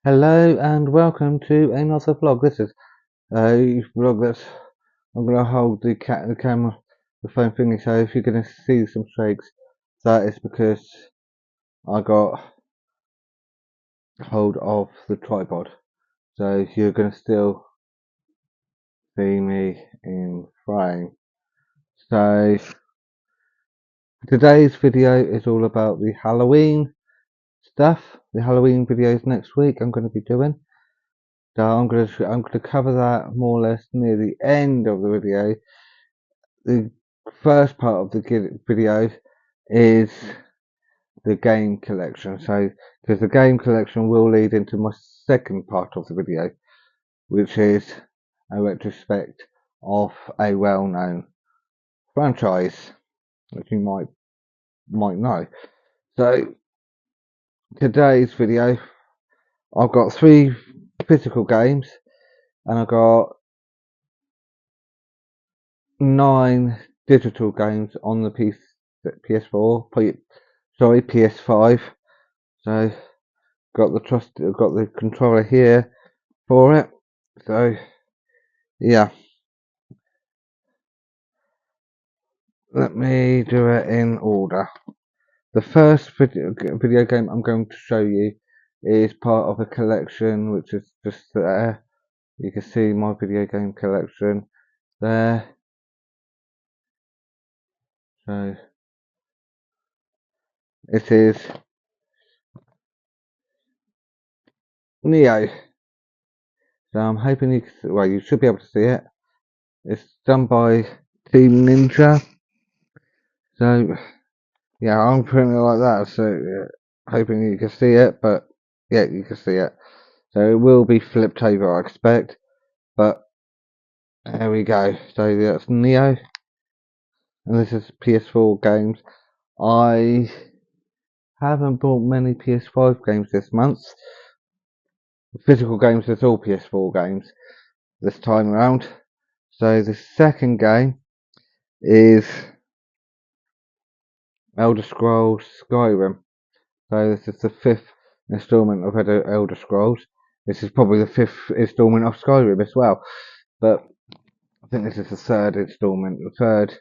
Hello and welcome to another vlog. This is a vlog that's I'm gonna hold the camera, the phone thingy. So if you're gonna see some shakes, that is because I got hold of the tripod. So you're gonna still see me in frame. So today's video is all about the Halloween stuff. The Halloween videos next week I'm gonna be doing. So I'm gonna cover that more or less near the end of the video. The first part of the video is the game collection. So, because the game collection will lead into my second part of the video, which is a retrospect of a well-known franchise, which you might know. So, today's video, I've got 3 physical games, and I've got 9 digital games on the PS4. Sorry, PS5. So got the controller here for it. So yeah, let me do it in order. The first video game I'm going to show you is part of a collection which is just there. You can see my video game collection there. So it is Neo. So I'm hoping you should be able to see it. It's done by Team Ninja. So yeah, I'm putting it like that. So yeah, hoping you can see it, but yeah, you can see it. So it will be flipped over, I expect. But there we go. So that's Neo, and this is PS4 games. I haven't bought many PS5 games this month. Physical games, it's all PS4 games this time around. So the second game is Elder Scrolls Skyrim. So this is the 5th installment of Elder Scrolls. This is probably the 5th installment of Skyrim as well. But I think this is the 3rd installment, the 3rd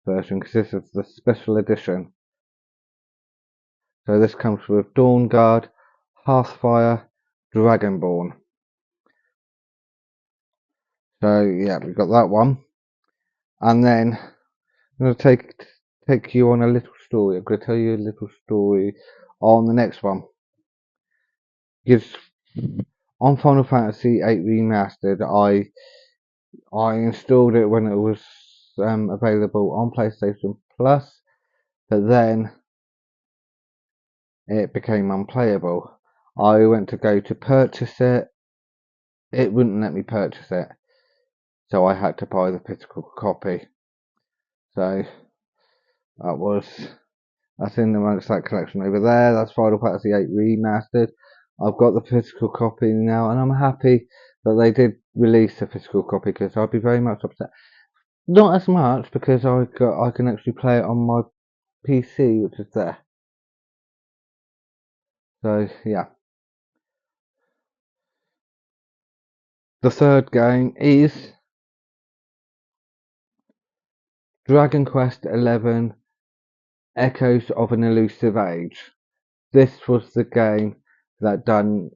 version, because this is the special edition. So this comes with Dawnguard, Hearthfire, Dragonborn. So yeah, we've got that one. And then I'm going to take you on a little story. I'm going to tell you a little story on the next one. Because on Final Fantasy VIII Remastered, I installed it when it was available on PlayStation Plus, but then it became unplayable. I went to go to purchase it. It wouldn't let me purchase it, so I had to buy the physical copy. So that's in amongst that collection over there. That's Final Fantasy VIII Remastered. I've got the physical copy now, and I'm happy that they did release a physical copy because I'd be very much upset. Not as much because I can actually play it on my PC, which is there. So yeah, the third game is Dragon Quest XI: Echoes of an Elusive Age. This was the game that done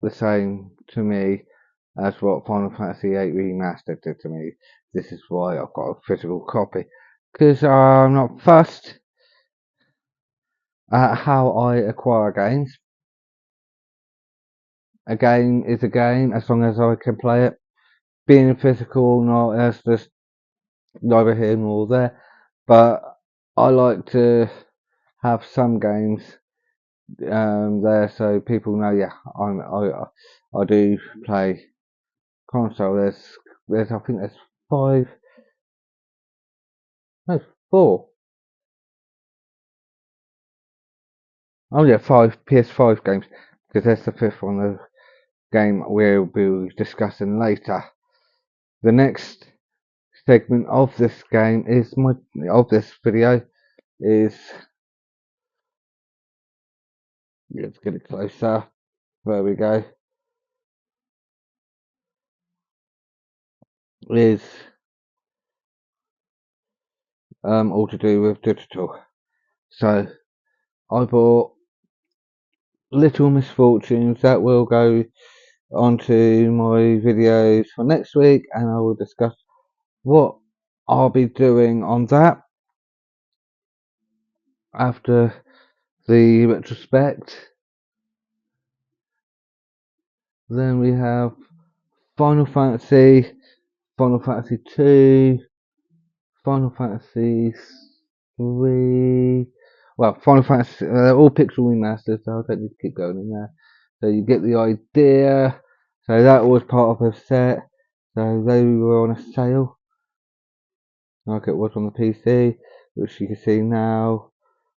the same to me as what Final Fantasy VIII Remastered did to me. This is why I've got a physical copy, because I'm not fussed at how I acquire games. A game is a game as long as I can play it. Being physical or not, that's just neither here nor there. But I like to have some games there so people know. Yeah, I do play console. There's I think there's 5, no 4. Oh yeah, 5 PS5 games because there's the 5th one, the game we'll be discussing later. The next segment of this game is of this video is, let's get it closer. there we go, is all to do with digital. So I bought Little Misfortunes that will go onto my videos for next week, and I will discuss what I'll be doing on that after the retrospect. Then we have Final Fantasy, Final Fantasy 2, Final Fantasy 3. Well, Final Fantasy, all pixel remasters, so I don't need to keep going in there. So you get the idea. So that was part of a set. So they were on a sale, like it was on the PC, which you can see now,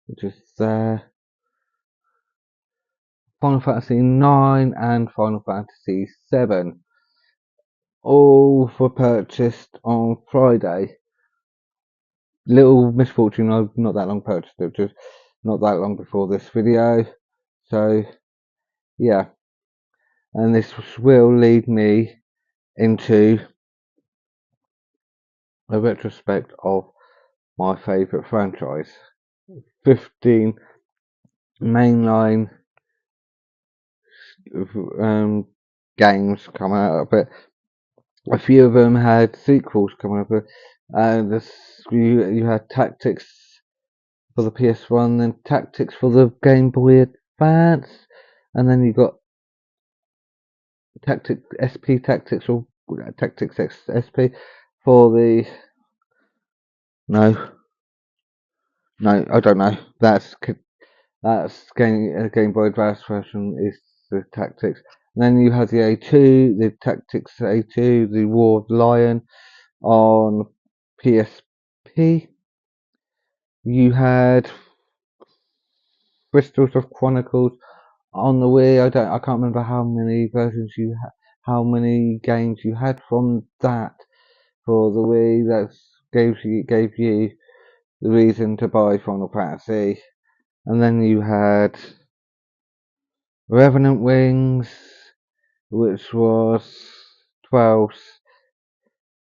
which is there. Final Fantasy 9 and Final Fantasy 7, all were purchased on Friday. Little Misfortune, I've not that long purchased it, just not that long before this video. So, yeah. And this will lead me into a retrospect of my favourite franchise. 15 mainline games come out of it. A few of them had sequels coming up, and you had Tactics for the PS1, then Tactics for the Game Boy Advance, and then you got Tactics SP Tactics or Tactics X SP for the no, I don't know. That's Game Boy Advance version is the Tactics. And then you had the A2, the Tactics A2, the War of Lion on PSP. You had Crystals of Chronicles on the Wii. I can't remember how many versions how many games you had from that for the Wii. That gave you the reason to buy Final Fantasy. And then you had Revenant Wings, which was 12's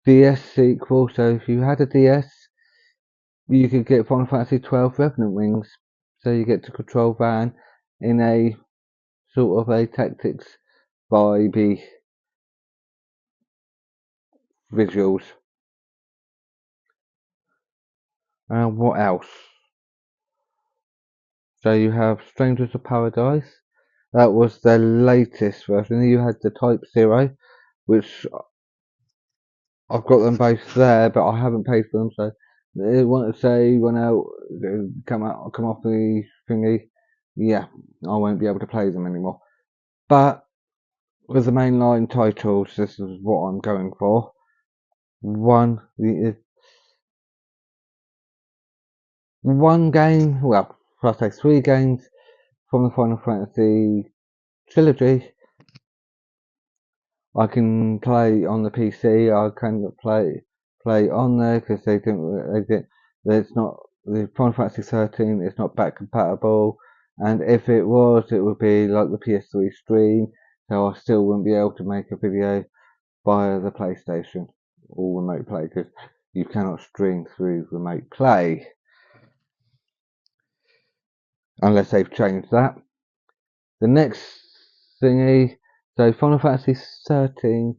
DS sequel. So if you had a DS, you could get Final Fantasy 12 Revenant Wings. So you get to control Van in a sort of a tactics vibey visuals. What else? So you have Strangers of Paradise. That was the latest version. You had the Type 0, which I've got them both there, but I haven't paid for them. So they want to say when out, come off the thingy. Yeah, I won't be able to play them anymore. But with the mainline titles, this is what I'm going for. One game, well, I say 3 games from the Final Fantasy trilogy. I can play on the PC. I can play on there because they didn't. There's not the Final Fantasy 13 is not back compatible, and if it was, it would be like the PS3 stream. So I still wouldn't be able to make a video via the PlayStation or remote play because you cannot stream through remote play unless they've changed that. The next thingy, so Final Fantasy 13,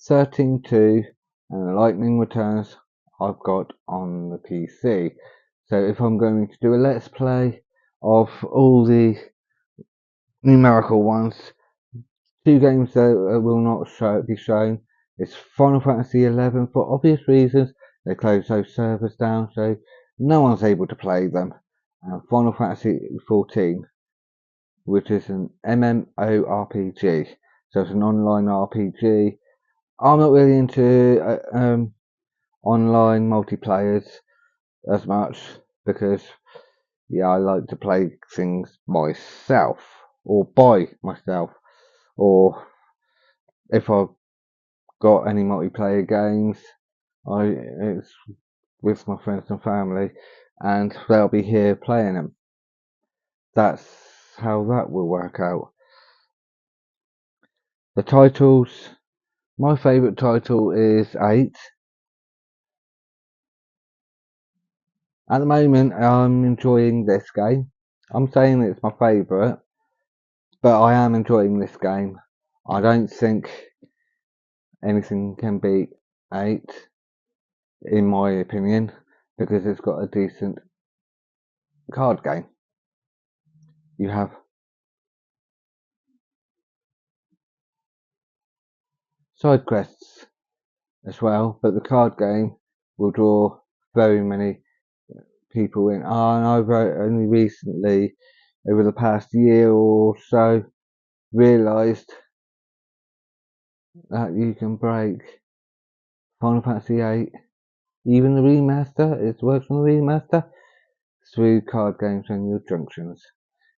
13-2, and Lightning Returns I've got on the PC. So if I'm going to do a Let's Play of all the numerical ones, 2 games that will not be shown. It's Final Fantasy 11 for obvious reasons. They closed those servers down, so no one's able to play them. And Final Fantasy 14, which is an MMORPG. So it's an online RPG. I'm not really into online multiplayers as much because, yeah, I like to play things myself or by myself, or if I've got any multiplayer games, it's with my friends and family, and they'll be here playing them. That's how that will work out. The titles, my favourite title is 8. At the moment, I'm enjoying this game. I'm saying it's my favourite, but I am enjoying this game. I don't think anything can beat 8, in my opinion, because it's got a decent card game. You have side quests as well, but the card game will draw very many people in. And I've only recently, over the past year or so, realised that you can break Final Fantasy VIII, even the remaster, it works on the remaster, through card games and your junctions.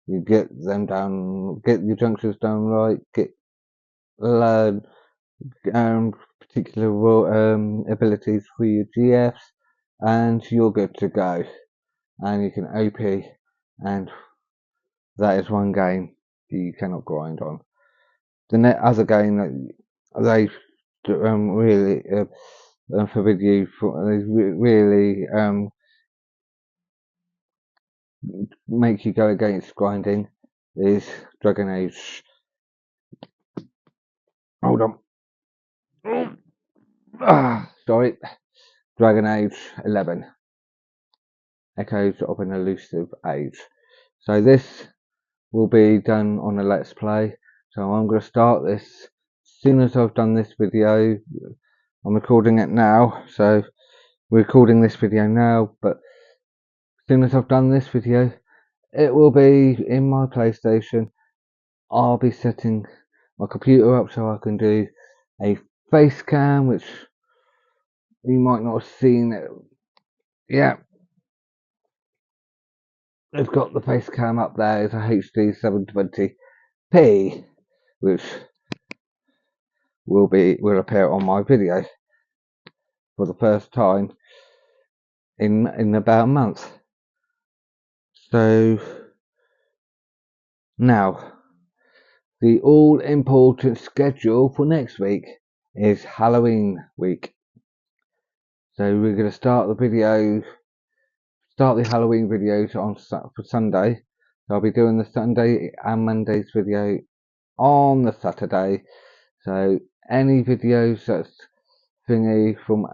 You get them down, get your junctions done right, learn particular abilities for your GFs, and you're good to go. And you can OP, and that is one game you cannot grind on. The other game that they really forbid you for, they really make you go against grinding is Dragon Age. Hold on. Sorry. Dragon Age 11. Echoes of an Elusive Age. So this will be done on a Let's Play. So I'm going to start this as soon as I've done this video. I'm recording it now, so we're recording this video now, but as soon as I've done this video, it will be in my PlayStation. I'll be setting my computer up so I can do a face cam, which you might not have seen it. Yeah, it's got the face cam up there. It's a HD 720p, which will appear on my video for the first time in about a month. So now the all important schedule for next week is Halloween week. So we're going to start the Halloween videos for Sunday. So I'll be doing the Sunday and Monday's video on the Saturday. So any videos that's thingy from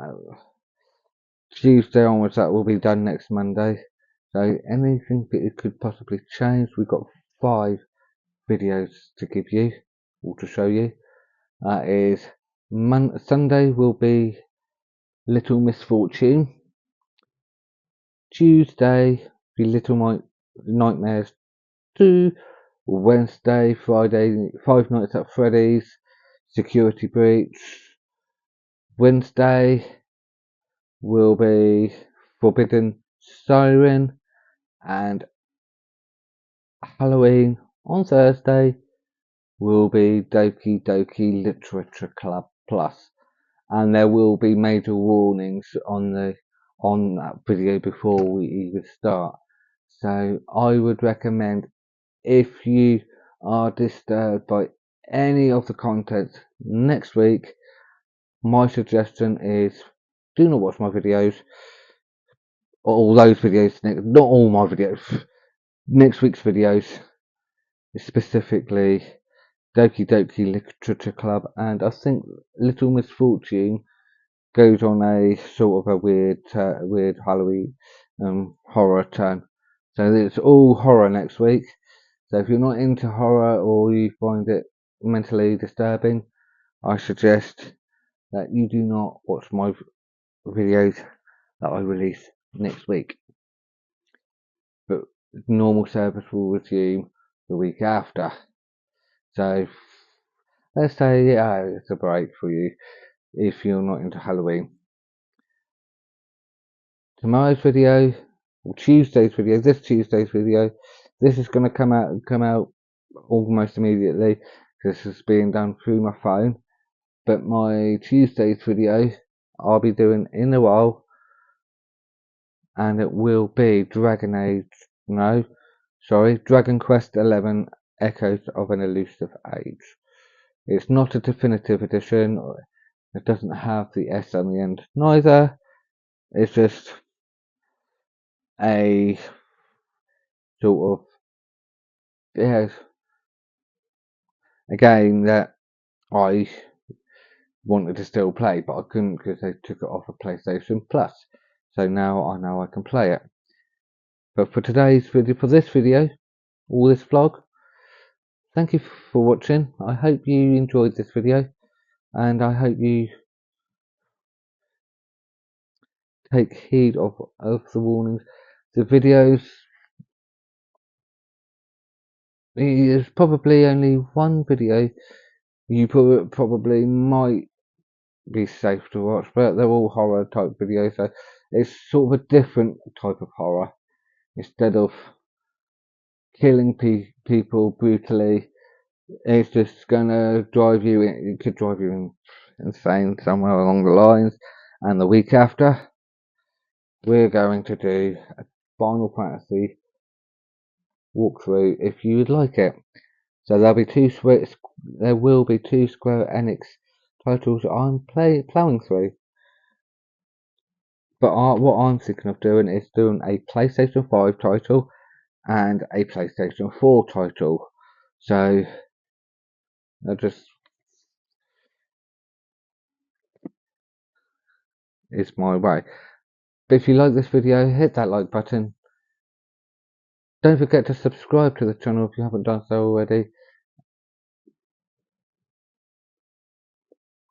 Tuesday onwards, that will be done next Monday. So anything that it could possibly change, we've got 5 videos to give you or to show you. That is Sunday will be Little Misfortune. Tuesday be Little Nightmares 2. Wednesday, Friday, Five Nights at Freddy's, Security Breach. Wednesday will be Forbidden Siren, and Halloween on Thursday will be Doki Doki Literature Club Plus, and there will be major warnings on that video before we even start. So I would recommend, if you are disturbed by any of the content next week, my suggestion is do not watch my videos, all those videos, not all my videos, next week's videos, specifically Doki Doki Literature Club, and I think Little Misfortune goes on a sort of a weird Halloween horror turn. So it's all horror next week. So if you're not into horror or you find it mentally disturbing, I suggest that you do not watch my videos that I release next week. But normal service will resume the week after. So let's say it's a break for you if you're not into Halloween. Tomorrow's video, or Tuesday's video, this is going to come out almost immediately. This is being done through my phone, but my Tuesday's video I'll be doing in a while, and it will be Dragon Quest 11 Echoes of an Elusive Age. It's not a definitive edition. It doesn't have the S on the end. Neither. It's just a sort of, yeah, a game that I wanted to still play, but I couldn't because they took it off of PlayStation Plus. So now I know I can play it. But for today's video, all this vlog, thank you for watching. I hope you enjoyed this video, and I hope you take heed of the warnings. The videos, there's probably only one video you probably might be safe to watch, but they're all horror type videos, so it's sort of a different type of horror. Instead of killing people brutally, it's just gonna drive you in, it could drive you insane somewhere along the lines. And the week after, we're going to do a Final Fantasy walkthrough if you would like it. So there will be two Square Enix titles I'm plowing through. But what I'm thinking of doing is doing a PlayStation 5 title and a PlayStation 4 title. So I just, it's my way. But if you like this video, hit that like button. Don't forget to subscribe to the channel if you haven't done so already.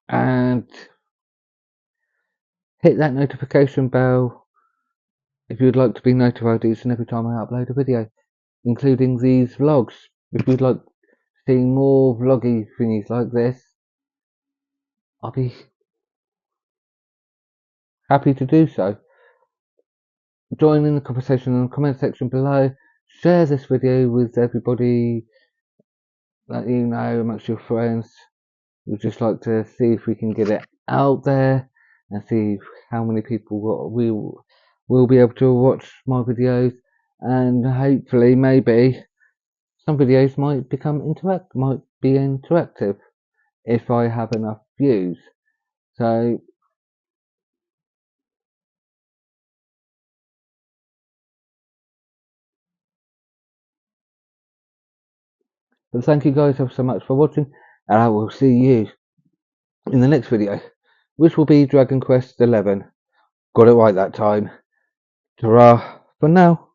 And hit that notification bell if you'd like to be notified each and every time I upload a video, including these vlogs. If you'd like to see more vloggy thingies like this, I'll be happy to do so. Join in the conversation in the comment section below. Share this video with everybody that you know, amongst your friends. We'd just like to see if we can get it out there and see how many people will be able to watch my videos, and hopefully maybe some videos might be interactive if I have enough views. So but thank you guys so much for watching, and I will see you in the next video, which will be Dragon Quest XI. Got it right that time. Ta-ra for now.